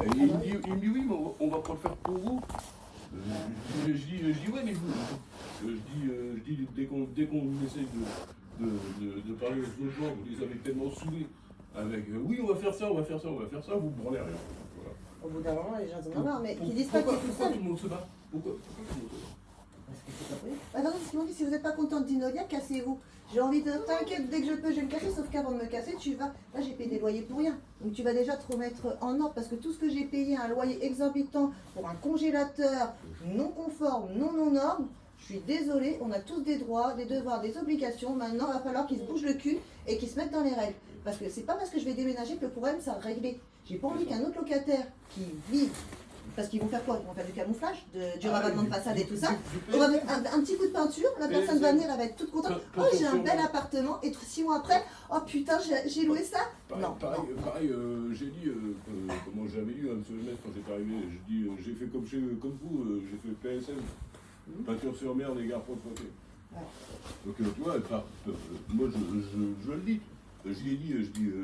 Il me dit oui, mais on va pas le faire pour vous. Je dis ouais, mais vous. Je dis dès qu'on essaye de parler aux autres gens, vous les avez tellement saoulés. Avec oui, on va faire ça, vous branlez rien. Voilà. Au bout d'un moment, les gens disent non, mais qu'ils disent pas que c'est tout pourquoi seul. tout le monde se bat? Pourquoi tout le monde se bat? Parce que c'est pas possible. Attendez, ce qu'ils m'ont dit, si vous n'êtes pas content de Dinolia, cassez-vous. J'ai envie de t'inquiète, dès que je peux, je vais me casser, sauf qu'avant de me casser, tu vas. Là, j'ai payé des loyers pour rien. Donc, tu vas déjà te remettre en ordre parce que tout ce que j'ai payé, un loyer exorbitant pour un congélateur non conforme, non norme, je suis désolée, on a tous des droits, des devoirs, des obligations. Maintenant, il va falloir qu'ils se bougent le cul et qu'ils se mettent dans les règles. Parce que c'est pas parce que je vais déménager que le problème sera réglé. J'ai pas envie qu'un autre locataire qui vit. Parce qu'ils vont faire quoi? Ils vont faire du camouflage, du ravalement de façade et tout ça. On va mettre un petit coup de peinture, la personne va venir, elle va être toute contente. Oh, j'ai un bel appartement. Et 6 mois après, oh putain, j'ai loué ça. Non. Pareil, j'ai dit, comment j'avais dit à M. le maître quand j'étais arrivé, je dis, j'ai fait comme vous, j'ai fait PSM, peinture sur mer, des gares propreté. Ouais. Donc tu vois, moi je le dis. Je lui ai dit,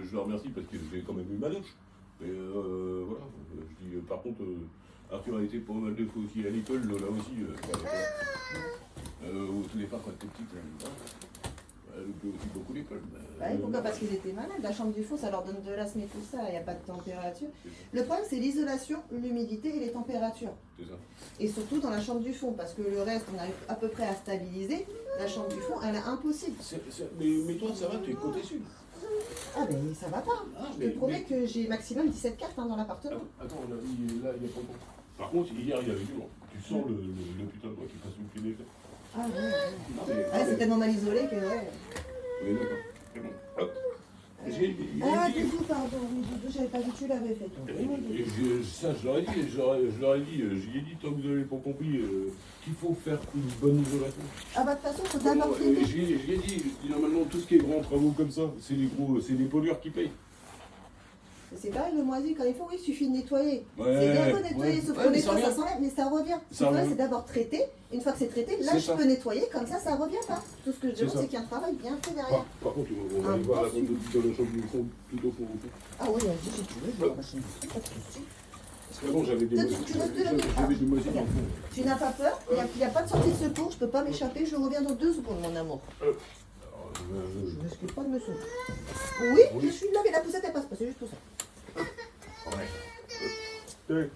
je le remercie parce que j'ai quand même eu ma douche. Mais voilà, je dis, par contre, Arthur a été pas mal de fois aussi à l'école, là aussi, au tout départ quand t'es petite, elle peut aussi beaucoup l'école. Ouais, pourquoi? Parce qu'ils étaient malades. La chambre du fond, ça leur donne de l'asthme et tout ça, il n'y a pas de température. Le problème, c'est l'isolation, l'humidité et les températures. C'est ça. Et surtout dans la chambre du fond, parce que le reste, on arrive à peu près à stabiliser. La chambre du fond, elle est impossible. Mais toi, ça va, tu es côté sud. Ah ben ça va pas. Je te promets que j'ai maximum 17 cartes dans l'appartement. Attends, là, il y a pas longtemps. Par contre, hier, il y avait du monde. Tu sens le putain de moi qui passe une clé. Ah ouais. Ah, c'est tellement mal isolé que ouais. Oui, d'accord. C'est bon. Hop. Ah, du coup, pardon, j'avais pas vu que tu l'avais fait. Ça, je leur ai dit, j'y ai dit, tant que vous n'avez pas compris, qu'il faut faire une bonne isolation. Ah bah de toute façon, il faut d'abord traiter. J'ai dit, normalement, tout ce qui est grands travaux comme ça, c'est les pollueurs qui payent. C'est pareil, le moisi, quand il faut, oui, il suffit de nettoyer. Ouais, c'est bien beau nettoyer, sauf qu'on nettoie, ça s'enlève, mais ça revient. Ça revient. C'est d'abord traité. Une fois que c'est traité, là, je peux nettoyer, comme ça revient pas. Tout ce que je demande, c'est qu'il y a un travail bien fait derrière. Par contre, on va aller voir la pompe dans la chambre du fond, tout au fond. Ah oui, vas-y, si tu veux, je vais voir la chambre du fond. Parce qu'avant, j'avais des moisissures dans le fond. Tu n'as pas peur, il n'y a pas de sortie de secours, je peux pas m'échapper, je reviens dans 2 secondes, mon amour. Je ne risque pas de me sauver. Oui, je suis là, mais la poussette, elle passe pas, c'est juste pour ça. Ouais.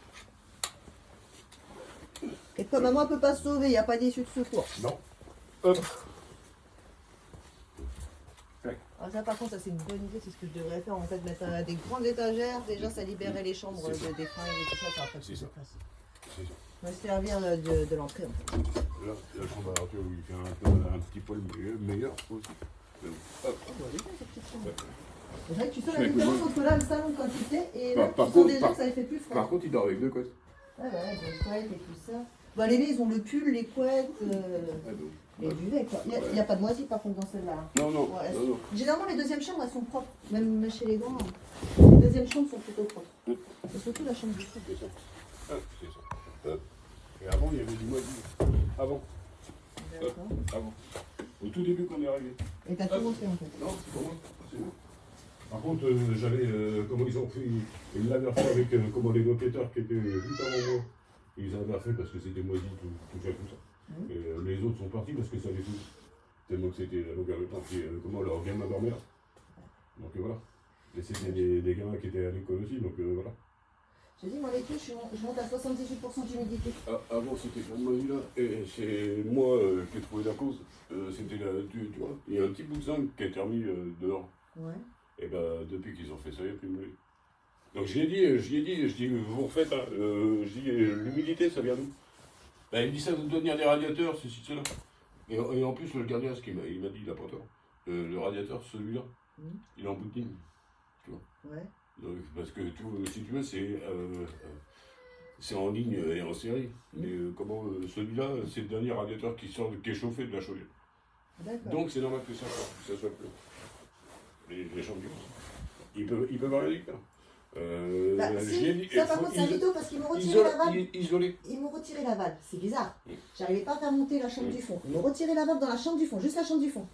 Et comme maman ne peut pas se sauver, il n'y a pas d'issue de secours. Non. Hop. Alors ça par contre, ça c'est une bonne idée, c'est ce que je devrais faire en fait, mettre des grandes étagères, déjà ça libérait les chambres des fringues et tout ça, ça va pas de place. On va se servir de l'entrée en fait. Là, la chambre à Arthur, il fait un petit poil meilleur aussi. Hop. C'est vrai que tu sens la différence entre là, le salon quand il était, et là, par tu contre, sens déjà que ça fait plus froid. Par contre, il dort avec 2 couettes. Ouais, des couettes et tout ça. Bah les mecs, ils ont le pull, les couettes, les duvets quoi. Il n'y a pas de moisi par contre dans celle-là. Non. Généralement, les deuxièmes chambres, elles sont propres. Même chez les grands, les deuxièmes chambres sont plutôt propres. C'est surtout la chambre du fond. C'est ça. C'est ça. Et avant, il y avait du moisi. Avant. Avant. Au tout début, quand on est arrivé. Et t'as tout montré en fait. Non, c'est pas moi. C'est vous. Par contre, j'avais, comment ils ont fait, ils l'avaient fait avec les locataires qui étaient juste avant moi. Ils avaient fait parce que c'était moisi, tout ça. Et les autres sont partis parce que ça les fout. Tellement que c'était la longueur de temps, leur gamin dormait là. Donc voilà. Et c'était des gamins qui étaient à l'école aussi, donc voilà. Je dis, moi les touches, je monte à 78% d'humidité. Avant c'était plein de moisi là, et c'est moi qui ai trouvé la cause. C'était là, tu vois, il y a un petit bout de zinc qui a été remis dehors. Ouais. Et ben depuis qu'ils ont fait ça, il n'y a plus de moisi. Donc je lui ai dit, vous refaites, hein, je dis, l'humidité ça vient d'où? Ben, il me dit ça doit venir des radiateurs, ceci, cela. Et en plus, le gardien, il m'a dit, il n'a pas tort. Le radiateur, celui-là, il est en bout de ligne. Tu vois. Ouais. Donc, parce que si tu veux, c'est en ligne et en série. Mais celui-là, c'est le dernier radiateur qui est chauffé de la chaudière. Donc c'est normal que ça soit plus. Les chambres du fond. Ils peuvent rien dire. Ça par contre c'est un mytho parce qu'ils m'ont retiré la valve. Ils m'ont retiré la valve, c'est bizarre. J'arrivais pas à faire monter la chambre du fond. Ils m'ont retiré la valve dans la chambre du fond, juste la chambre du fond.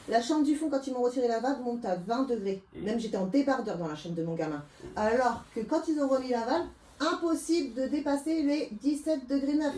La chambre du fond, quand ils m'ont retiré la valve, monte à 20 degrés. Même j'étais en débardeur dans la chambre de mon gamin. Alors que quand ils ont remis la valve, impossible de dépasser les 17 degrés 9.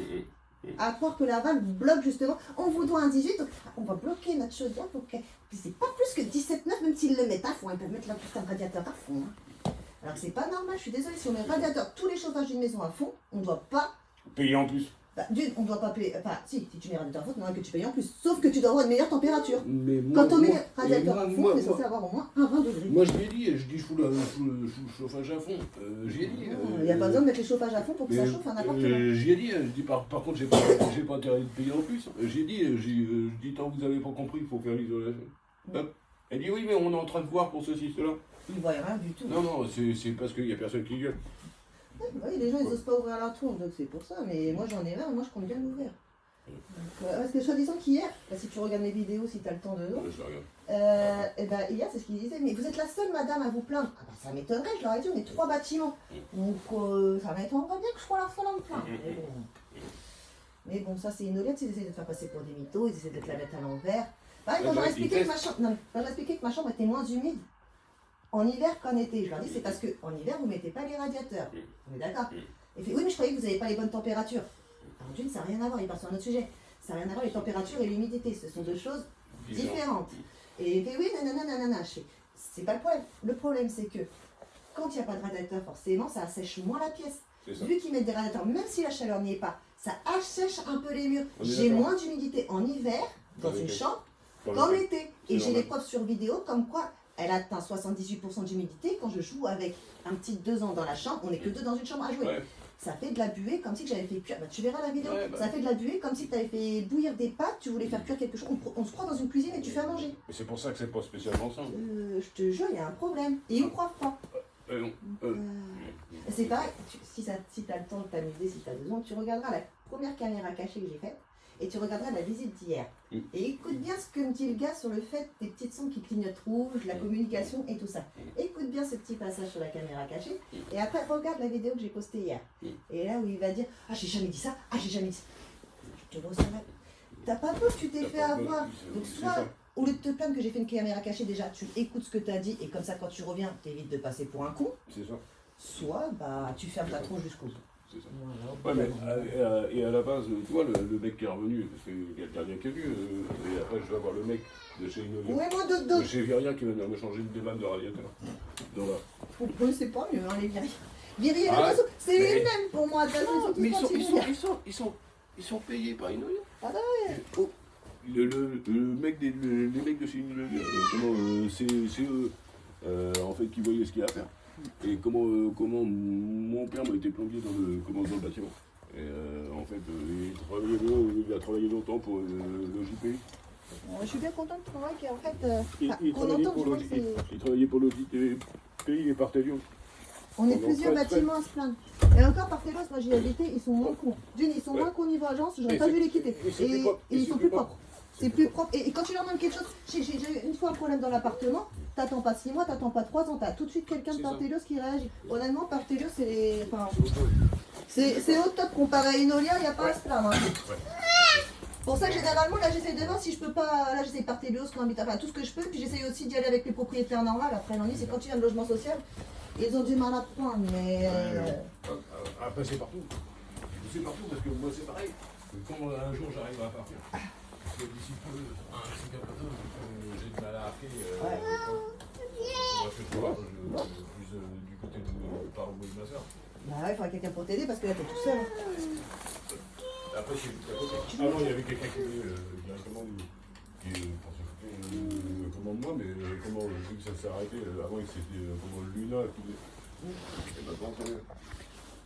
À croire que la valve bloque justement. On vous doit un 18, donc on va bloquer notre chaudière pour que c'est pas plus que 17,9, même s'ils le mettent à fond. Ils peuvent mettre leur putain de radiateur à fond. Hein. Alors que c'est pas normal, je suis désolée, si on met le radiateur, tous les chauffages d'une maison à fond, on doit pas. Payer en plus. Bah, d'une, on doit pas payer. Enfin, si tu mets le radiateur à fond, non, que tu payes en plus. Sauf que tu dois avoir une meilleure température. Mais moi, quand on met le radiateur à fond, moi, on est censé avoir au moins un 20 degrés. Moi je lui ai dit, je dis je fous le chauffage à fond. J'y ai dit. Il n'y a pas besoin de mettre les chauffages à fond pour que ça chauffe à n'importe quel. J'y ai dit, je dis par contre j'ai pas intérêt de payer en plus. J'ai dit, je dis tant que vous n'avez pas compris, il faut faire l'isolation. Hop. Elle dit oui mais on est en train de voir pour ceci, cela. Ils ne voient rien du tout. Non, c'est parce qu'il n'y a personne qui gueule. Oui, les gens ils n'osent pas ouvrir leur tour, donc c'est pour ça, mais moi j'en ai marre, moi je compte bien l'ouvrir. Parce que soi-disant qu'hier, si tu regardes mes vidéos, si tu as le temps dedans, et ben, hier c'est ce qu'ils disaient, mais vous êtes la seule madame à vous plaindre. Ah ben, ça m'étonnerait, je leur ai dit, on est 3 bâtiments. Donc ça m'étonnerait bien que je sois la seule à me plaindre. Mais bon, ça c'est une olette, ils essaient de te faire passer pour des mythos, ils essaient de te la mettre à l'envers. Pareil, quand j'aurais expliqué que ma chambre était moins humide en hiver qu'en été, je leur dis c'est parce qu'en hiver vous ne mettez pas les radiateurs. On est d'accord. Il fait oui mais je croyais que vous n'avez pas les bonnes températures. Alors d'une, ça n'a rien à voir, il part sur un autre sujet. Ça n'a rien à voir les températures et l'humidité, ce sont deux choses différentes. Et il fait oui, nanana, je fais c'est pas le problème. Le problème c'est que quand il n'y a pas de radiateur, forcément ça assèche moins la pièce. Vu qu'ils mettent des radiateurs, même si la chaleur n'y est pas, ça assèche un peu les murs. J'ai moins d'humidité en hiver dans une chambre qu'en été. Et j'ai des preuves sur vidéo comme quoi elle atteint 78% d'humidité quand je joue avec un petit 2 ans dans la chambre. On n'est que 2 dans une chambre à jouer. Ouais. Ça fait de la buée comme si j'avais fait cuire. Bah, tu verras la vidéo. Ça fait de la buée comme si tu avais fait bouillir des pâtes, tu voulais faire cuire quelque chose. On se croit dans une cuisine et tu fais à manger. Mais c'est pour ça que c'est pas spécialement ça. Je te jure, il y a un problème. Et ils ne croient pas. Non. C'est pareil, si tu as le temps de t'amuser, si tu as besoin, tu regarderas la première caméra cachée que j'ai faite et tu regarderas la visite d'hier. Et écoute bien ce que me dit le gars sur le fait des petites sombres qui clignotent rouge, la communication et tout ça. Écoute bien ce petit passage sur la caméra cachée et après regarde la vidéo que j'ai postée hier. Et là où il va dire ah j'ai jamais dit ça, ah j'ai jamais dit ça. Je te recevrai. T'as pas peur que tu t'es fait avoir. Donc soit au lieu de te plaindre que j'ai fait une caméra cachée déjà, tu écoutes ce que tu as dit et comme ça quand tu reviens, t'évites de passer pour un con. C'est ça. Soit bah tu fermes ta tronche jusqu'au bout. C'est ça. Voilà. Ouais, mais et à la base, tu vois, le mec qui est revenu, c'est quelqu'un bien connu, et après je vais avoir le mec de chez de chez Viria qui va venir me changer des vannes de radiateur. Donc là. Vous ne connaissez pas mieux, hein, les Viria. Viria et l'oiseau, c'est les mêmes pour moi. Non, mais ils sont payés par Inolia. Ah bah ouais. Oh. Le mec les mecs de chez Inolia, c'est eux en fait qui voyaient ce qu'il y a à faire. Et comment mon père m'a été plombier dans le bâtiment. Et en fait, il a travaillé longtemps pour le JPI. Je suis bien contente de voir qu'en fait, il travaillait pour le JPI et Partellion. On est plusieurs bâtiments à se plaindre. Et encore Partellion, moi j'y ai habité, ils sont moins cons. D'une, ils sont moins cons au niveau agence, j'aurais pas dû les quitter. Et ils sont plus propres. C'est plus propre. Et quand tu leur demandes quelque chose, j'ai eu une fois un problème dans l'appartement, t'attends pas 6 mois, t'attends pas 3 ans, t'as tout de suite quelqu'un de Partellios qui réagit. Honnêtement, Partellios, c'est au top comparé à Inolia, il n'y a pas à se plaindre. Pour ça, généralement, là, j'essaie de voir si je peux pas. Là, j'essaie Partellios, enfin, tout ce que je peux, puis j'essaie aussi d'y aller avec les propriétaires normales. Après, l'ennui, c'est quand tu viens de logement social, ils ont du mal à prendre, mais. Après, c'est partout. C'est partout parce que moi, c'est pareil. Quand un jour j'arrive à partir. D'ici peu, c'est j'ai du mal à arquer. Je vois plus du côté de par où est ma soeur. Bah ouais, il faudrait quelqu'un pour t'aider parce que là t'es tout seul. Après, c'est tout à côté. Avant, il y avait quelqu'un qui venait directement pour s'occuper de moi, mais vu que ça s'est arrêté, avant c'était Luna qui venait. Et maintenant,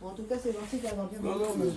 Bon, en tout cas, c'est gentil d'avoir bien. Non, mais.